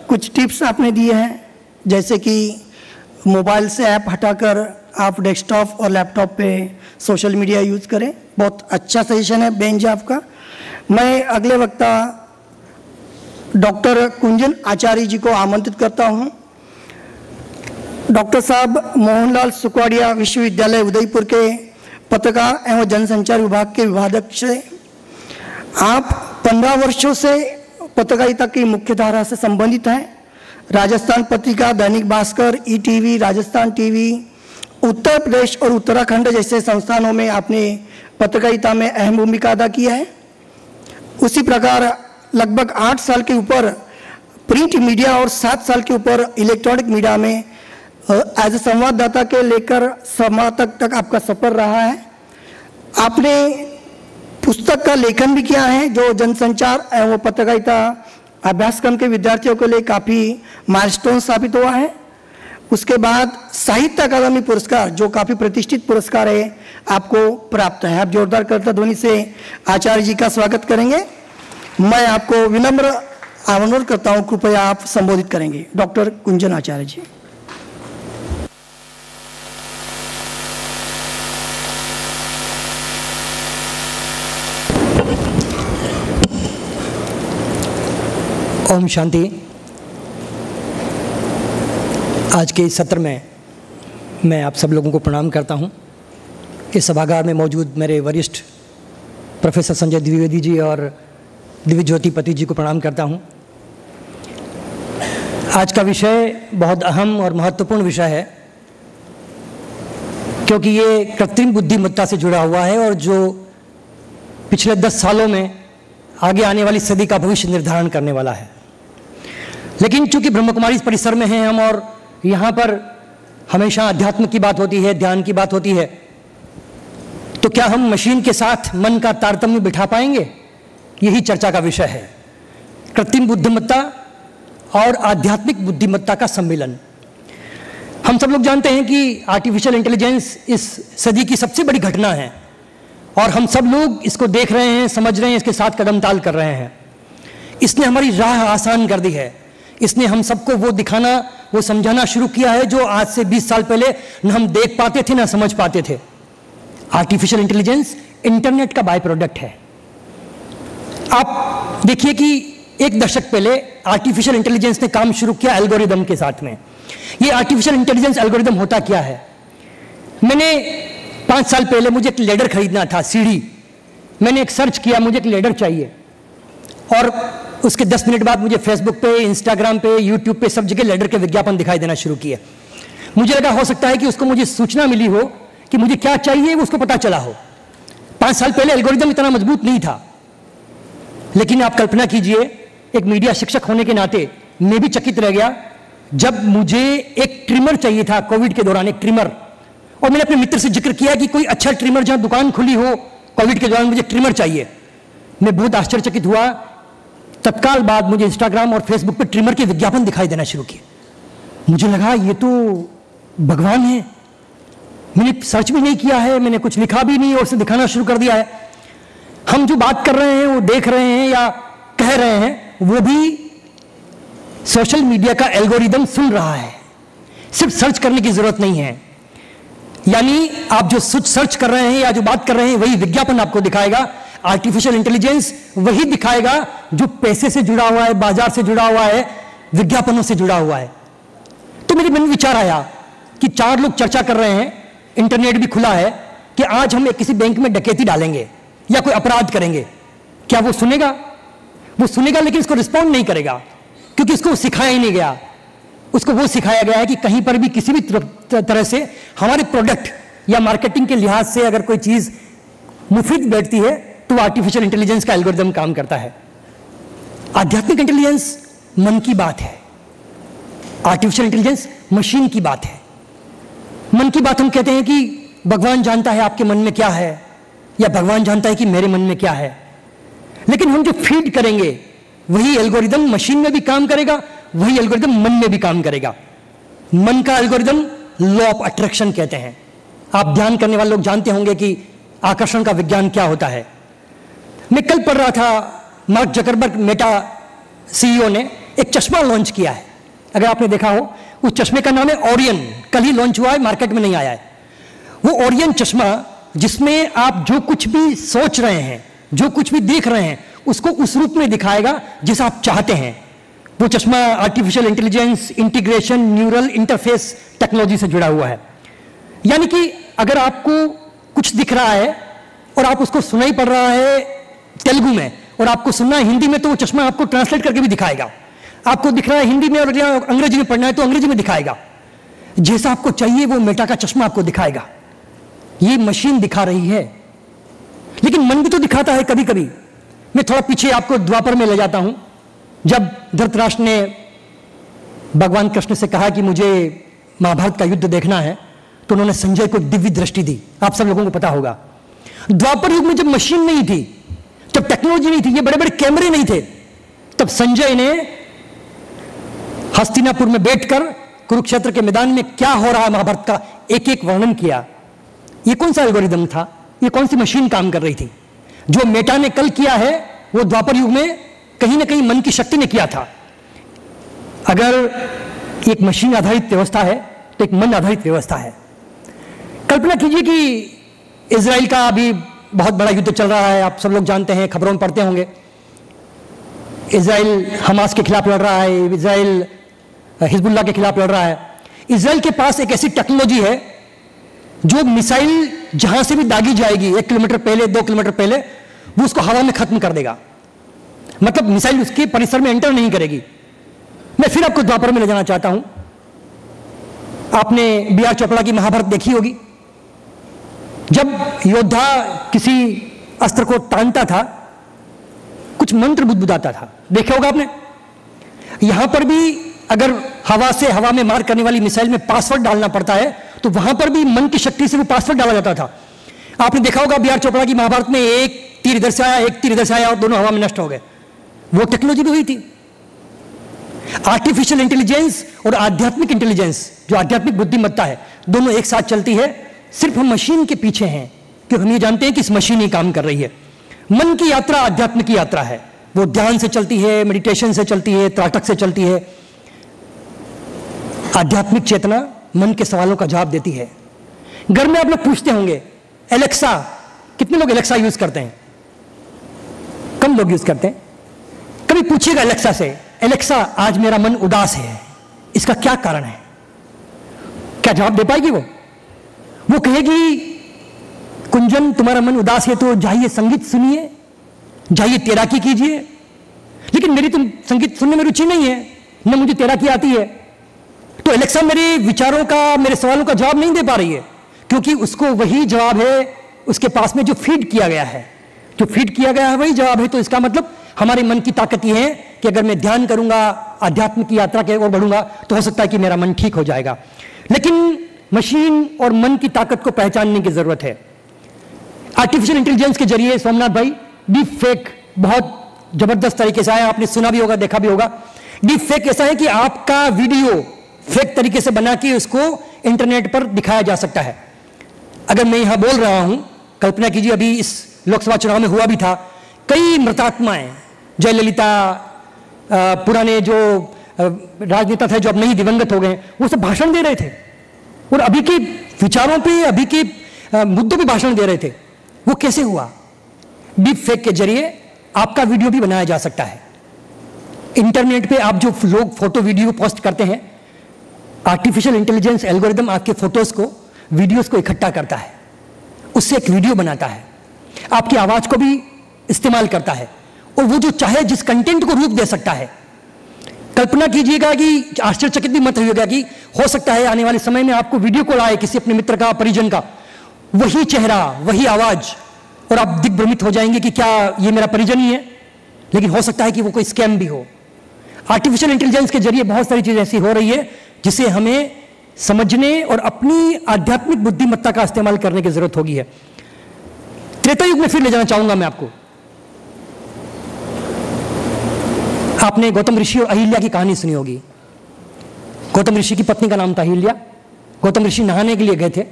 कुछ टिप्स आपने दिए हैं, जैसे कि मोबाइल से ऐप हटाकर आप डेस्कटॉप और लैपटॉप पे सोशल मीडिया यूज़ करें। बहुत अच्छा सजेशन है बेंच आपका। मैं अगले वक्ता डॉक्टर कुंजन आचार्य जी को आमंत्रित करता हूं। डॉक्टर साहब मोहनलाल सुखवाड़िया विश्वविद्यालय उदयपुर के पत्रकार एवं जनसंचार विभाग के विभागाध्यक्ष हैं। आप 15 वर्षों से पत्रकारिता की मुख्य धारा से संबंधित हैं। राजस्थान पत्रिका, दैनिक भास्कर, ईटीवी, राजस्थान टीवी, उत्तर प्रदेश और उत्तराखंड जैसे संस्थानों में आपने पत्रकारिता में अहम भूमिका अदा की है। उसी प्रकार लगभग 8 साल के ऊपर प्रिंट मीडिया और 7 साल के ऊपर इलेक्ट्रॉनिक मीडिया में एज ए संवाददाता के लेकर समाजक तक आपका सफर रहा है। आपने पुस्तक का लेखन भी किया है जो जनसंचार एवं पत्रकारिता अभ्यासक्रम के विद्यार्थियों के लिए काफ़ी माइलस्टोन साबित हुआ है। उसके बाद साहित्य अकादमी पुरस्कार जो काफ़ी प्रतिष्ठित पुरस्कार है आपको प्राप्त है। आप जोरदार करता ध्वनि से आचार्य जी का स्वागत करेंगे। मैं आपको विनम्र आह्वान करता हूँ, कृपया आप संबोधित करेंगे। डॉक्टर कुंजन आचार्य जी। ओम शांति। आज के इस सत्र में मैं आप सब लोगों को प्रणाम करता हूं। इस सभागार में मौजूद मेरे वरिष्ठ प्रोफेसर संजय द्विवेदी जी और दिव्य ज्योति पति जी को प्रणाम करता हूं। आज का विषय बहुत अहम और महत्वपूर्ण विषय है, क्योंकि ये कृत्रिम बुद्धिमत्ता से जुड़ा हुआ है और जो पिछले 10 सालों में आगे आने वाली सदी का भविष्य निर्धारण करने वाला है। लेकिन चूंकि ब्रह्म कुमारी परिसर में हैं हम और यहाँ पर हमेशा अध्यात्म की बात होती है, ध्यान की बात होती है, तो क्या हम मशीन के साथ मन का तारतम्य बिठा पाएंगे? यही चर्चा का विषय है। कृत्रिम बुद्धिमत्ता और आध्यात्मिक बुद्धिमत्ता का सम्मिलन। हम सब लोग जानते हैं कि आर्टिफिशियल इंटेलिजेंस इस सदी की सबसे बड़ी घटना है और हम सब लोग इसको देख रहे हैं, समझ रहे हैं, इसके साथ कदम ताल कर रहे हैं। इसने हमारी राह आसान कर दी है। इसने हम सबको वो दिखाना, वो समझाना शुरू किया है जो आज से 20 साल पहले न हम देख पाते थे ना समझ पाते थे। आर्टिफिशियल इंटेलिजेंस इंटरनेट का बाय प्रोडक्ट है। आप देखिए कि 1 दशक पहले आर्टिफिशियल इंटेलिजेंस ने काम शुरू किया एल्गोरिदम के साथ में। ये आर्टिफिशियल इंटेलिजेंस एल्गोरिदम होता क्या है? मैंने 5 साल पहले मुझे एक लेडर खरीदना था, सीढ़ी। मैंने एक सर्च किया, मुझे एक लेडर चाहिए, और उसके 10 मिनट बाद मुझे फेसबुक पे, इंस्टाग्राम पे, यूट्यूब पे सब जगह लेडर के विज्ञापन दिखाई देना शुरू किए। मुझे लगा हो सकता है कि उसको मुझे सूचना मिली हो कि मुझे क्या चाहिए, वो उसको पता चला हो। 5 साल पहले एल्गोरिदम इतना मजबूत नहीं था। लेकिन आप कल्पना कीजिए, एक मीडिया शिक्षक होने के नाते मैं भी चकित रह गया जब मुझे एक ट्रिमर चाहिए था कोविड के दौरान, एक ट्रिमर। और मैंने अपने मित्र से जिक्र किया कि कोई अच्छा ट्रिमर जहां दुकान खुली हो, कोविड के दौरान मुझे ट्रिमर चाहिए। मैं बहुत आश्चर्यचकित हुआ। तत्काल बाद मुझे इंस्टाग्राम और फेसबुक पे ट्रिमर के विज्ञापन दिखाई देना शुरू किए। मुझे लगा ये तो भगवान है। मैंने सर्च भी नहीं किया है, मैंने कुछ लिखा भी नहीं और उसे दिखाना शुरू कर दिया है। हम जो बात कर रहे हैं, वो देख रहे हैं या कह रहे हैं, वो भी सोशल मीडिया का एल्गोरिदम सुन रहा है। सिर्फ सर्च करने की जरूरत नहीं है। यानी आप जो सर्च कर रहे हैं या जो बात कर रहे हैं वही विज्ञापन आपको दिखाएगा। आर्टिफिशियल इंटेलिजेंस वही दिखाएगा जो पैसे से जुड़ा हुआ है, बाजार से जुड़ा हुआ है, विज्ञापनों से जुड़ा हुआ है। तो मेरे मन में विचार आया कि 4 लोग चर्चा कर रहे हैं, इंटरनेट भी खुला है, कि आज हम किसी बैंक में डकैती डालेंगे या कोई अपराध करेंगे। क्या वो सुनेगा? वो सुनेगा, लेकिन इसको रिस्पॉन्ड नहीं करेगा, क्योंकि उसको सिखाया ही नहीं गया। उसको वो सिखाया गया है कि कहीं पर भी किसी भी तरह से हमारे प्रोडक्ट या मार्केटिंग के लिहाज से अगर कोई चीज मुफीद बैठती है तो आर्टिफिशियल इंटेलिजेंस का एल्गोरिदम काम करता है। आध्यात्मिक इंटेलिजेंस मन की बात है, आर्टिफिशियल इंटेलिजेंस मशीन की बात है। मन की बात हम कहते हैं कि भगवान जानता है आपके मन में क्या है, या भगवान जानता है कि मेरे मन में क्या है। लेकिन हम जो फीड करेंगे वही एल्गोरिदम मशीन में भी काम करेगा, वही एल्गोरिदम मन में भी काम करेगा। मन का एल्गोरिदम लॉ ऑफ अट्रैक्शन कहते हैं। आप ध्यान करने वाले लोग जानते होंगे कि आकर्षण का विज्ञान क्या होता है। मैं कल पढ़ रहा था, मार्क जकरबर्ग मेटा सीईओ ने एक चश्मा लॉन्च किया है, अगर आपने देखा हो। उस चश्मे का नाम है ओरियन, कल ही लॉन्च हुआ है, मार्केट में नहीं आया है। वो ओरियन चश्मा जिसमें आप जो कुछ भी सोच रहे हैं, जो कुछ भी देख रहे हैं, उसको उस रूप में दिखाएगा जैसा आप चाहते हैं। वो चश्मा artificial intelligence, integration, neural interface technology से जुड़ा हुआ है। यानी कि अगर आपको कुछ दिख रहा है और आप उसको सुनाई पड़ रहा है तेलुगु में और आपको सुनना है हिंदी में, तो वो चश्मा आपको ट्रांसलेट करके भी दिखाएगा। आपको दिख रहा है हिंदी में और अंग्रेजी में पढ़ना है तो अंग्रेजी में दिखाएगा। जैसा आपको चाहिए वो मेटा का चश्मा आपको दिखाएगा। ये मशीन दिखा रही है, लेकिन मन भी तो दिखाता है कभी कभी। मैं थोड़ा पीछे आपको द्वापर में ले जाता हूं, जब धृतराष्ट्र ने भगवान कृष्ण से कहा कि मुझे महाभारत का युद्ध देखना है, तो उन्होंने संजय को दिव्य दृष्टि दी। आप सब लोगों को पता होगा, द्वापर युग में जब मशीन नहीं थी, जब टेक्नोलॉजी नहीं थी, ये बड़े बड़े कैमरे नहीं थे, तब संजय ने हस्तिनापुर में बैठकर कुरुक्षेत्र के मैदान में क्या हो रहा है महाभारत का एक एक वर्णन किया। ये कौन सा एल्गोरिदम था, ये कौन सी मशीन काम कर रही थी? जो मेटा ने कल किया है वो द्वापर युग में कहीं ना कहीं मन की शक्ति ने किया था। अगर एक मशीन आधारित व्यवस्था है तो एक मन आधारित व्यवस्था है। कल्पना कीजिए कि इजराइल का अभी बहुत बड़ा युद्ध चल रहा है, आप सब लोग जानते हैं, खबरों में पढ़ते होंगे। इजराइल हमास के खिलाफ लड़ रहा है, इजराइल हिजबुल्लाह के खिलाफ लड़ रहा है। इजराइल के पास एक ऐसी टेक्नोलॉजी है जो मिसाइल जहां से भी दागी जाएगी 1 किलोमीटर पहले, 2 किलोमीटर पहले, वो उसको हवा में खत्म कर देगा। मतलब मिसाइल उसके परिसर में एंटर नहीं करेगी। मैं फिर आपको द्वापर में ले जाना चाहता हूं। आपने बी.आर. चोपड़ा की महाभारत देखी होगी। जब योद्धा किसी अस्त्र को तानता था, कुछ मंत्र बुदबुदाता था, देखा होगा आपने। यहां पर भी अगर हवा से हवा में मार करने वाली मिसाइल में पासवर्ड डालना पड़ता है, तो वहां पर भी मन की शक्ति से वो पासवर्ड डाला जाता था। आपने देखा होगा बी.आर. चोपड़ा की महाभारत में एक तीर इधर से आया, एक तीर इधर से आया और दोनों हवा में नष्ट हो गए। वो टेक्नोलॉजी भी हुई थी। आर्टिफिशियल इंटेलिजेंस और आध्यात्मिक इंटेलिजेंस, जो आध्यात्मिक बुद्धिमत्ता है, दोनों एक साथ चलती है। सिर्फ हम मशीन के पीछे हैं, क्योंकि हम ये जानते हैं कि इस मशीन ही काम कर रही है। मन की यात्रा आध्यात्म की यात्रा है। वो ध्यान से चलती है, मेडिटेशन से चलती है, त्राटक से चलती है। आध्यात्मिक चेतना मन के सवालों का जवाब देती है। घर में आप लोग पूछते होंगे एलेक्सा, कितने लोग एलेक्सा यूज करते हैं? कम लोग यूज करते हैं। कभी पूछिएगा एलेक्सा से, एलेक्सा आज मेरा मन उदास है, इसका क्या कारण है? क्या जवाब दे पाएगी वो कहेगी कुंजन तुम्हारा मन उदास है तो जाइए संगीत सुनिए, जाइए तैराकी कीजिए। लेकिन मेरी तुम संगीत सुनने में रुचि नहीं है, न मुझे तैराकी आती है। तो एलेक्सा मेरे विचारों का, मेरे सवालों का जवाब नहीं दे पा रही है, क्योंकि उसको वही जवाब है उसके पास में जो फीड किया गया है। जो फीड किया गया है वही जवाब है। तो इसका मतलब हमारे मन की ताकत यह है कि अगर मैं ध्यान करूंगा, आध्यात्म की यात्रा की ओर बढ़ूंगा, तो हो सकता है कि मेरा मन ठीक हो जाएगा। लेकिन मशीन और मन की ताकत को पहचानने की जरूरत है। आर्टिफिशियल इंटेलिजेंस के जरिए सोमनाथ भाई, डीप फेक बहुत जबरदस्त तरीके से आया। आपने सुना भी होगा, देखा भी होगा। डीप फेक ऐसा है कि आपका वीडियो फेक तरीके से बना के उसको इंटरनेट पर दिखाया जा सकता है। अगर मैं यहां बोल रहा हूं, कल्पना कीजिए अभी इस लोकसभा चुनाव में हुआ भी था, कई मृतात्माएं, जयललिता, पुराने जो राजनेता थे जो अब नहीं दिवंगत हो गए, वो सब भाषण दे रहे थे और अभी के विचारों पे, अभी के मुद्दों पे भाषण दे रहे थे। वो कैसे हुआ? डीप फेक के जरिए आपका वीडियो भी बनाया जा सकता है। इंटरनेट पे आप जो लोग फोटो वीडियो पोस्ट करते हैं, आर्टिफिशियल इंटेलिजेंस एल्गोरिदम आपके फोटोज को, वीडियोस को इकट्ठा करता है, उससे एक वीडियो बनाता है, आपकी आवाज को भी इस्तेमाल करता है और वो जो चाहे जिस कंटेंट को रूप दे सकता है। कल्पना कीजिएगा कि आश्चर्यचकित भी मत होइएगा कि हो सकता है आने वाले समय में आपको वीडियो कॉल आए किसी अपने मित्र का, परिजन का, वही चेहरा, वही आवाज, और आप दिग्भ्रमित हो जाएंगे कि क्या ये मेरा परिजन ही है। लेकिन हो सकता है कि वो कोई स्कैम भी हो। आर्टिफिशियल इंटेलिजेंस के जरिए बहुत सारी चीजें ऐसी हो रही है जिसे हमें समझने और अपनी आध्यात्मिक बुद्धिमत्ता का इस्तेमाल करने की जरूरत होगी है। त्रेता युग में फिर ले जाना चाहूंगा मैं आपको। आपने गौतम ऋषि और अहिल्या की कहानी सुनी होगी। गौतम ऋषि की पत्नी का नाम था अहिल्या। गौतम ऋषि नहाने के लिए गए थे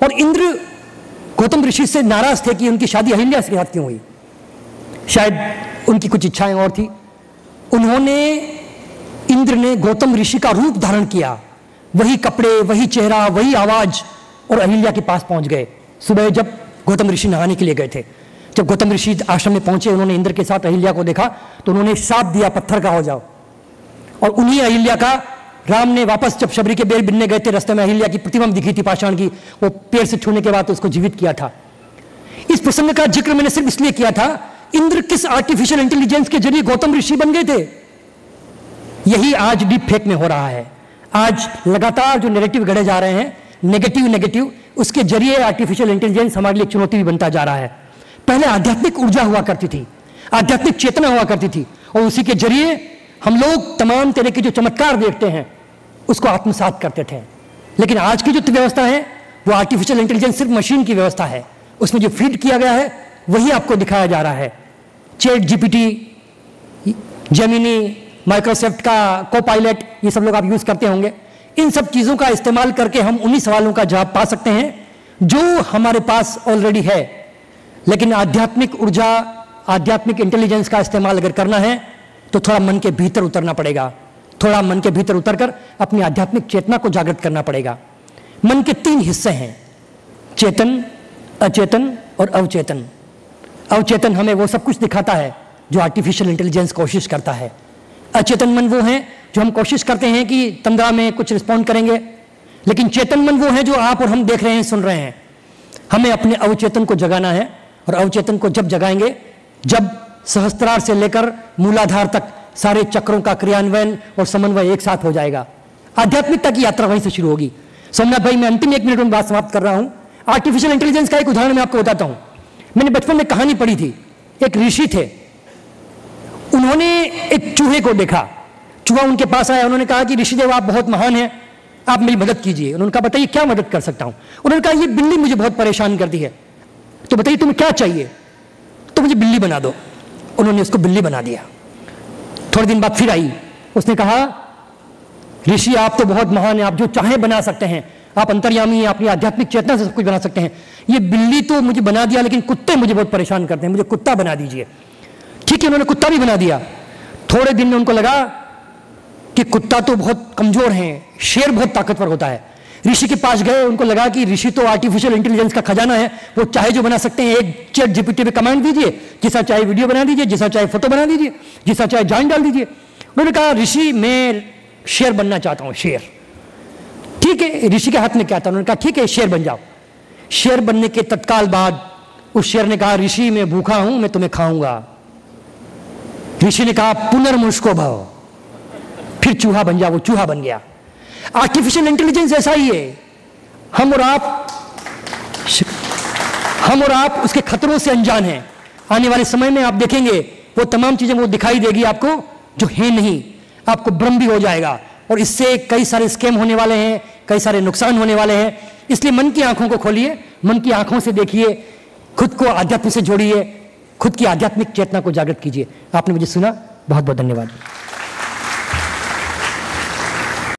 और इंद्र गौतम ऋषि से नाराज थे कि उनकी शादी अहिल्या के साथ क्यों हुई। शायद उनकी कुछ इच्छाएं और थी। उन्होंने इंद्र ने गौतम ऋषि का रूप धारण किया, वही कपड़े, वही चेहरा, वही आवाज, और अहिल्या के पास पहुंच गए। सुबह जब गौतम ऋषि नहाने के लिए गए थे, जब गौतम ऋषि आश्रम में पहुंचे, उन्होंने इंद्र के साथ अहिल्या को देखा तो उन्होंने शाप दिया, पत्थर का हो जाओ। और उन्हीं अहिल्या का राम ने वापस जब शबरी के बेर बिनने गए थे, रास्ते में अहिल्या की प्रतिमा दिखी थी पाषाण की, वो पैर से छूने के बाद उसको जीवित किया था। इस प्रसंग का जिक्र मैंने सिर्फ इसलिए किया था, इंद्र किस आर्टिफिशियल इंटेलिजेंस के जरिए गौतम ऋषि बन गए थे। यही आज डीप फेक में हो रहा है। आज लगातार जो नैरेटिव गढ़े जा रहे हैं, नेगेटिव, उसके जरिए आर्टिफिशियल इंटेलिजेंस हमारे लिए चुनौती भी बनता जा रहा है। पहले आध्यात्मिक ऊर्जा हुआ करती थी, आध्यात्मिक चेतना हुआ करती थी, और उसी के जरिए हम लोग तमाम तरह के जो चमत्कार देखते हैं उसको आत्मसात करते थे। लेकिन आज की जो व्यवस्था है वो आर्टिफिशियल इंटेलिजेंस सिर्फ मशीन की व्यवस्था है, उसमें जो फीड किया गया है वही आपको दिखाया जा रहा है। चैट जीपीटी, जेमिनी, माइक्रोसॉफ्ट का कोपायलट, ये सब लोग आप यूज करते होंगे। इन सब चीजों का इस्तेमाल करके हम उन्हीं सवालों का जवाब पा सकते हैं जो हमारे पास ऑलरेडी है। लेकिन आध्यात्मिक ऊर्जा, आध्यात्मिक इंटेलिजेंस का इस्तेमाल अगर करना है तो थोड़ा मन के भीतर उतरना पड़ेगा, थोड़ा मन के भीतर उतरकर अपनी आध्यात्मिक चेतना को जागृत करना पड़ेगा। मन के 3 हिस्से हैं, चेतन, अचेतन और अवचेतन। अवचेतन हमें वो सब कुछ दिखाता है जो आर्टिफिशियल इंटेलिजेंस कोशिश करता है। अचेतन मन वो है जो हम कोशिश करते हैं कि तंद्रा में कुछ रिस्पॉन्ड करेंगे, लेकिन चेतन मन वो है जो आप और हम देख रहे हैं, सुन रहे हैं। हमें अपने अवचेतन को जगाना है, और अवचेतन को जब जगाएंगे जब सहस्त्रार से लेकर मूलाधार तक सारे चक्रों का क्रियान्वयन और समन्वय एक साथ हो जाएगा। आध्यात्मिकता की यात्रा वहीं से शुरू होगी। सोमनाथ भाई, मैं अंतिम 1 मिनट में बात समाप्त कर रहा हूं। आर्टिफिशियल इंटेलिजेंस का एक उदाहरण मैं आपको बताता हूं। मैंने बचपन में कहानी पढ़ी थी, एक ऋषि थे, उन्होंने एक चूहे को देखा। चूहा उनके पास आया, उन्होंने कहा कि ऋषिदेव आप बहुत महान हैं, आप मेरी मदद कीजिए। उन्होंने कहा बताइए क्या मदद कर सकता हूं। उन्होंने कहा ये बिल्ली मुझे बहुत परेशान करती है, तो बताइए तुम्हें क्या चाहिए। तो मुझे बिल्ली बना दो। उन्होंने उसको बिल्ली बना दिया। थोड़े दिन बाद फिर आई, उसने कहा ऋषि आप तो बहुत महान हैं, आप जो चाहे बना सकते हैं, आप अंतर्यामी हैं, अपनी आध्यात्मिक चेतना से सब कुछ बना सकते हैं। ये बिल्ली तो मुझे बना दिया, लेकिन कुत्ते मुझे बहुत परेशान करते हैं, मुझे कुत्ता बना दीजिए। ठीक है, उन्होंने कुत्ता भी बना दिया। थोड़े दिन में उनको लगा कि कुत्ता तो बहुत कमजोर है, शेर बहुत ताकतवर होता है। ऋषि के पास गए, उनको लगा कि ऋषि तो आर्टिफिशियल इंटेलिजेंस का खजाना है, वो चाहे जो बना सकते हैं। एक चैट जीपीटी पे कमांड दीजिए, जैसा चाहे वीडियो बना दीजिए, जैसा चाहे फोटो बना दीजिए, जैसा चाहे जॉइन डाल दीजिए। उन्होंने कहा ऋषि मैं शेर बनना चाहता हूं, शेर। ठीक है, ऋषि के हाथ में क्या था, उन्होंने कहा ठीक है शेर बन जाओ। शेर बनने के तत्काल बाद उस शेर ने कहा ऋषि मैं भूखा हूं, मैं तुम्हें खाऊंगा। ऋषि ने कहा पुनर्मुष्को भव, फिर चूहा बन जाओ। वो चूहा बन गया। आर्टिफिशियल इंटेलिजेंस ऐसा ही है। हम और आप उसके खतरों से अनजान हैं। आने वाले समय में आप देखेंगे वो तमाम चीजें वो दिखाई देगी आपको जो है नहीं, आपको भ्रम भी हो जाएगा, और इससे कई सारे स्कैम होने वाले हैं, कई सारे नुकसान होने वाले हैं। इसलिए मन की आंखों को खोलिए, मन की आंखों से देखिए, खुद को आध्यात्म से जोड़िए, खुद की आध्यात्मिक चेतना को जागृत कीजिए। आपने मुझे सुना, बहुत बहुत धन्यवाद।